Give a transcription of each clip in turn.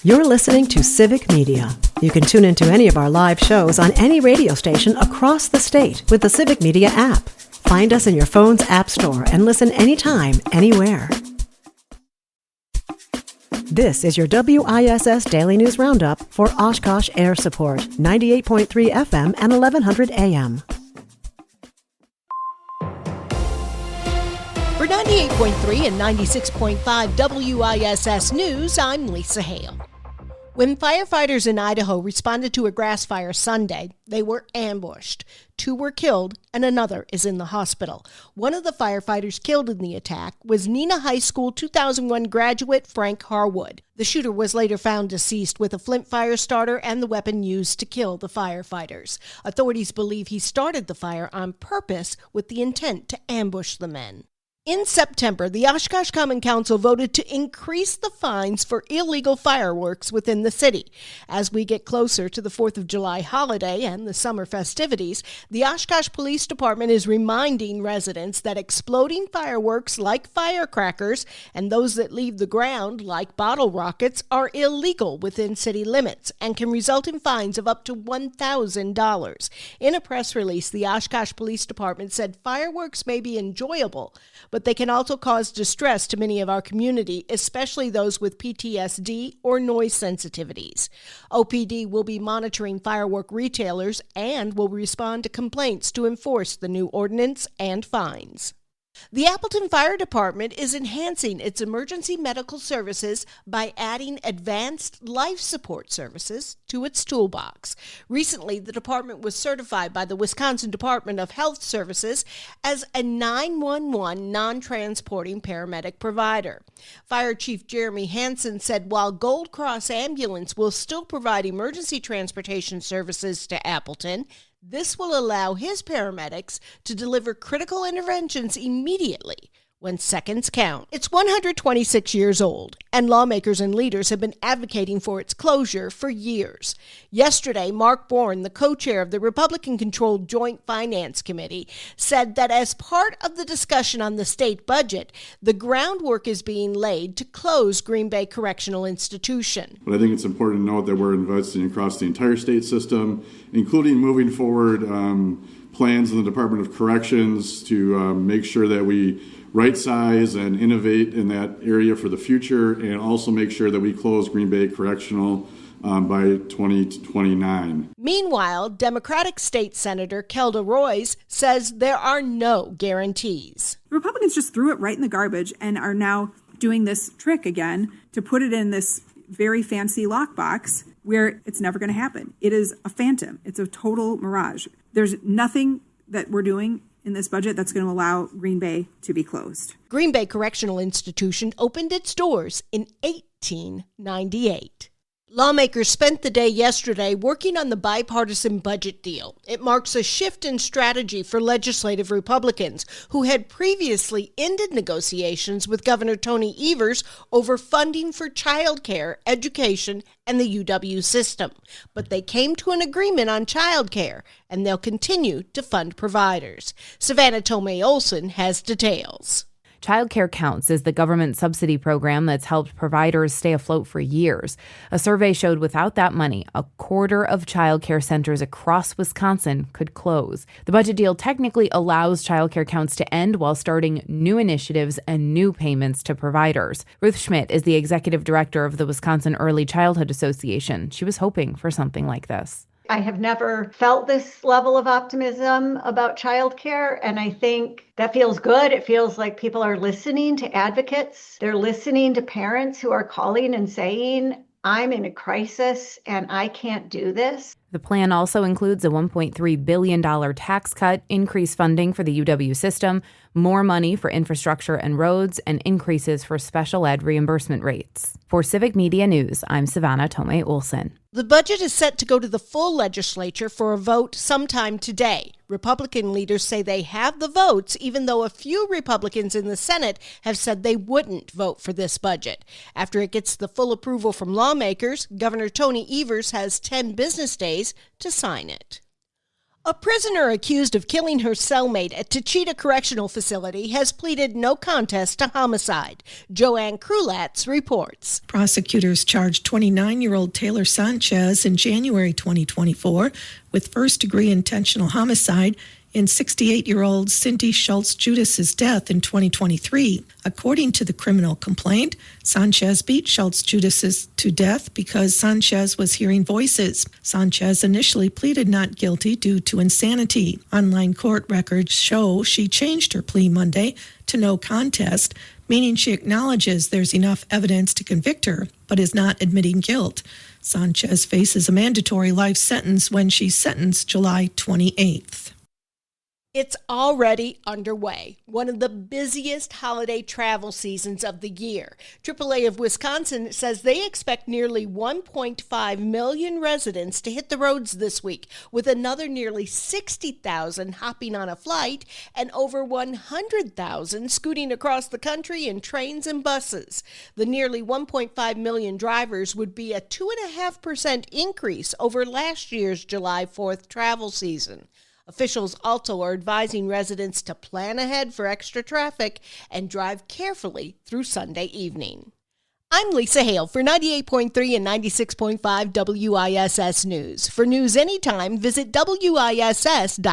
You're listening to Civic Media. You can tune into any of our live shows on any radio station across the state with the Civic Media app. Find us in your phone's app store and listen anytime, anywhere. This is your WISS Daily News Roundup for Oshkosh Air Support, 98.3 FM and 1100 AM. For 98.3 and 96.5 WISS News, I'm Lisa Hale. When firefighters in Idaho responded to a grass fire Sunday, they were ambushed. 2 were killed and another is in the hospital. One of the firefighters killed in the attack was Neenah High School 2001 graduate Frank Harwood. The shooter was later found deceased with a flint fire starter and the weapon used to kill the firefighters. Authorities believe he started the fire on purpose with the intent to ambush the men. In September, the Oshkosh Common Council voted to increase the fines for illegal fireworks within the city. As we get closer to the 4th of July holiday and the summer festivities, the Oshkosh Police Department is reminding residents that exploding fireworks like firecrackers and those that leave the ground like bottle rockets are illegal within city limits and can result in fines of up to $1,000. In a press release, the Oshkosh Police Department said fireworks may be enjoyable, but they can also cause distress to many of our community, especially those with PTSD or noise sensitivities. OPD will be monitoring firework retailers and will respond to complaints to enforce the new ordinance and fines. The Appleton Fire Department is enhancing its emergency medical services by adding advanced life support services to its toolbox. Recently, the department was certified by the Wisconsin Department of Health Services as a 911 non-transporting paramedic provider. Fire Chief Jeremy Hansen said while Gold Cross Ambulance will still provide emergency transportation services to Appleton, this will allow his paramedics to deliver critical interventions immediately when seconds count. It's 126 years old, and lawmakers and leaders have been advocating for its closure for years. Yesterday, Mark Bourne, the co-chair of the Republican-controlled Joint Finance Committee, said that as part of the discussion on the state budget, the groundwork is being laid to close Green Bay Correctional Institution. But I think it's important to note that we're investing across the entire state system, including moving forward plans in the Department of Corrections to make sure that we right size and innovate in that area for the future, and also make sure that we close Green Bay Correctional by 2029. Meanwhile, Democratic State Senator Kelda Roys says there are no guarantees. The Republicans just threw it right in the garbage and are now doing this trick again to put it in this very fancy lockbox where it's never going to happen. It is a phantom. It's a total mirage. There's nothing that we're doing in this budget that's going to allow Green Bay to be closed. Green Bay Correctional Institution opened its doors in 1898. Lawmakers spent the day yesterday working on the bipartisan budget deal. It marks a shift in strategy for legislative Republicans who had previously ended negotiations with Governor Tony Evers over funding for child care, education, and the UW system. But they came to an agreement on child care, and they'll continue to fund providers. Savannah Tomei-Olson has details. Child Care Counts is the government subsidy program that's helped providers stay afloat for years. A survey showed without that money, a quarter of child care centers across Wisconsin could close. The budget deal technically allows Child Care Counts to end while starting new initiatives and new payments to providers. Ruth Schmidt is the executive director of the Wisconsin Early Childhood Association. She was hoping for something like this. I have never felt this level of optimism about childcare, and I think that feels good. It feels like people are listening to advocates. They're listening to parents who are calling and saying, I'm in a crisis and I can't do this. The plan also includes a $1.3 billion tax cut, increased funding for the UW system, more money for infrastructure and roads, and increases for special ed reimbursement rates. For Civic Media News, I'm Savannah Tomei-Olson. The budget is set to go to the full legislature for a vote sometime today. Republican leaders say they have the votes, even though a few Republicans in the Senate have said they wouldn't vote for this budget. After it gets the full approval from lawmakers, Governor Tony Evers has 10 business days to sign it. A prisoner accused of killing her cellmate at Tachita Correctional Facility has pleaded no contest to homicide. Joanne Krulatz reports. Prosecutors charged 29-year-old Taylor Sanchez in January 2024 with first-degree intentional homicide in 68-year-old Cindy Schultz-Judas's death in 2023. According to the criminal complaint, Sanchez beat Schultz-Judas to death because Sanchez was hearing voices. Sanchez initially pleaded not guilty due to insanity. Online court records show she changed her plea Monday to no contest, meaning she acknowledges there's enough evidence to convict her, but is not admitting guilt. Sanchez faces a mandatory life sentence when she's sentenced July 28th. It's already underway, one of the busiest holiday travel seasons of the year. AAA of Wisconsin says they expect nearly 1.5 million residents to hit the roads this week, with another nearly 60,000 hopping on a flight and over 100,000 scooting across the country in trains and buses. The nearly 1.5 million drivers would be a 2.5% increase over last year's July 4th travel season. Officials also are advising residents to plan ahead for extra traffic and drive carefully through Sunday evening. I'm Lisa Hale for 98.3 and 96.5 WISS News. For news anytime, visit WISS.FM.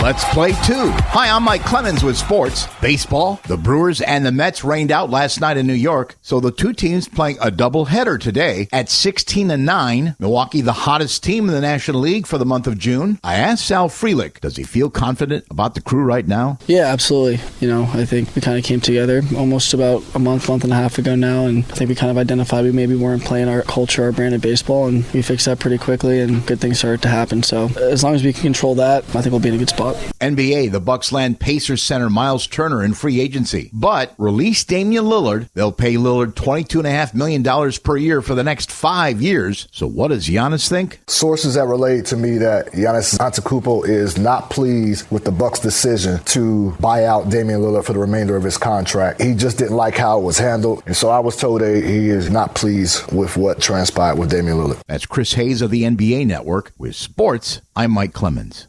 Let's play two. Hi, I'm Mike Clemens with sports. Baseball, the Brewers and the Mets rained out last night in New York, so the two teams playing a doubleheader today at 16-9. Milwaukee, the hottest team in the National League for the month of June. I asked Sal Frelick, does he feel confident about the crew right now? Yeah, absolutely. I think we kind of came together almost about a month and a half ago now, and I think we kind of identified we maybe weren't playing our culture, our brand of baseball, and we fixed that pretty quickly, and good things started to happen. So as long as we can control that, I think we'll be in a good spot. NBA, the Bucks land Pacers center Miles Turner in free agency, but release Damian Lillard. They'll pay Lillard $22.5 million per year for the next 5 years. So what does Giannis think? Sources that relate to me that Giannis Antetokounmpo is not pleased with the Bucks' decision to buy out Damian Lillard for the remainder of his contract. He just didn't like how it was handled, and so I was told that he is not pleased with what transpired with Damian Lillard. That's Chris Hayes of the NBA Network. With sports, I'm Mike Clemens.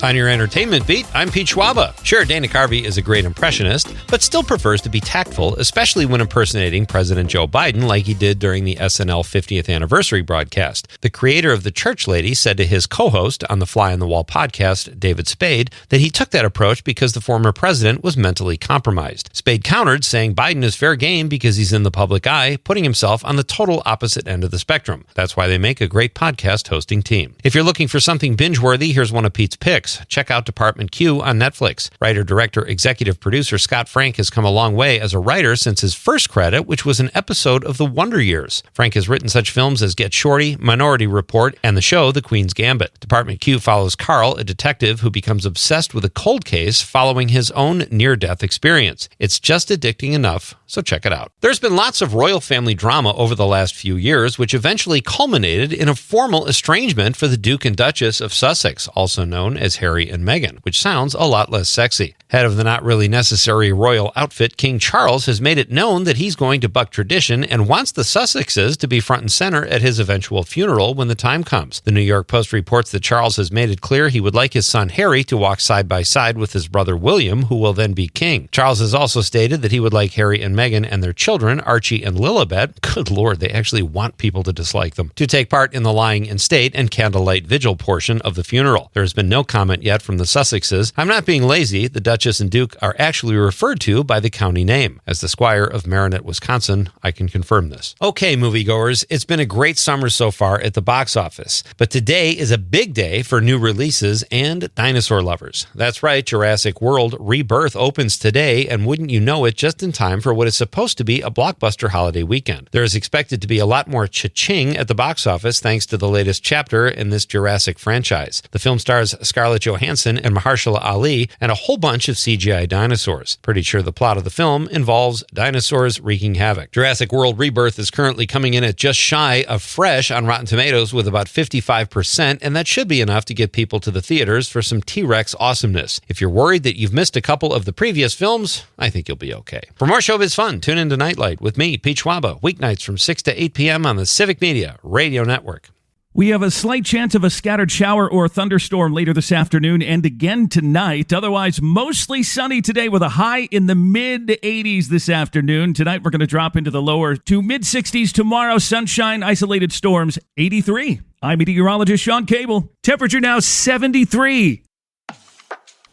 On your entertainment beat, I'm Pete Schwaba. Sure, Dana Carvey is a great impressionist, but still prefers to be tactful, especially when impersonating President Joe Biden like he did during the SNL 50th anniversary broadcast. The creator of The Church Lady said to his co-host on the Fly on the Wall podcast, David Spade, that he took that approach because the former president was mentally compromised. Spade countered, saying Biden is fair game because he's in the public eye, putting himself on the total opposite end of the spectrum. That's why they make a great podcast hosting team. If you're looking for something binge-worthy, here's one of Pete's picks. Check out Department Q on Netflix. Writer, director, executive producer Scott Frank has come a long way as a writer since his first credit, which was an episode of The Wonder Years. Frank has written such films as Get Shorty, Minority Report, and the show The Queen's Gambit. Department Q follows Carl, a detective who becomes obsessed with a cold case following his own near-death experience. It's just addicting enough, so check it out. There's been lots of royal family drama over the last few years, which eventually culminated in a formal estrangement for the Duke and Duchess of Sussex, also known as Harry and Meghan, which sounds a lot less sexy. Head of the not really necessary royal outfit, King Charles has made it known that he's going to buck tradition and wants the Sussexes to be front and center at his eventual funeral when the time comes. The New York Post reports that Charles has made it clear he would like his son Harry to walk side by side with his brother William, who will then be king. Charles has also stated that he would like Harry and Meghan and their children, Archie and Lilibet, good lord, they actually want people to dislike them, to take part in the lying in state and candlelight vigil portion of the funeral. There has been no comment yet from the Sussexes. I'm not being lazy. The Duchess and Duke are actually referred to by the county name. As the Squire of Marinette, Wisconsin, I can confirm this. Okay, moviegoers, it's been a great summer so far at the box office, but today is a big day for new releases and dinosaur lovers. That's right, Jurassic World Rebirth opens today, and wouldn't you know it, just in time for what is supposed to be a blockbuster holiday weekend. There is expected to be a lot more cha-ching at the box office thanks to the latest chapter in this Jurassic franchise. The film stars Scarlett Johansson and Mahershala Ali and a whole bunch of CGI dinosaurs. Pretty sure the plot of the film involves dinosaurs wreaking havoc. Jurassic World Rebirth is currently coming in at just shy of fresh on Rotten Tomatoes with about 55%, and that should be enough to get people to the theaters for some T-Rex awesomeness. If you're worried that you've missed a couple of the previous films, I think you'll be okay. For more showbiz fun, tune into Nightlight with me, Pete Schwaba, weeknights from 6 to 8 p.m. on the Civic Media Radio Network. We have a slight chance of a scattered shower or thunderstorm later this afternoon and again tonight. Otherwise, mostly sunny today with a high in the mid-80s this afternoon. Tonight, we're going to drop into the lower to mid-60s. Tomorrow, sunshine, isolated storms, 83. I'm meteorologist Sean Cable. Temperature now 73.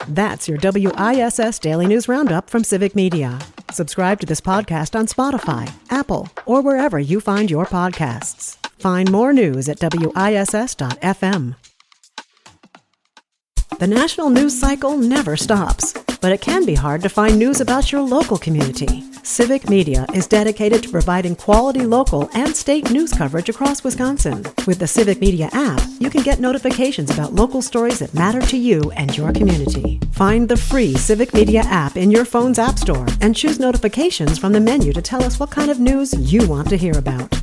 That's your WISS Daily News Roundup from Civic Media. Subscribe to this podcast on Spotify, Apple, or wherever you find your podcasts. Find more news at WISS.FM. The national news cycle never stops, but it can be hard to find news about your local community. Civic Media is dedicated to providing quality local and state news coverage across Wisconsin. With the Civic Media app, you can get notifications about local stories that matter to you and your community. Find the free Civic Media app in your phone's app store and choose notifications from the menu to tell us what kind of news you want to hear about.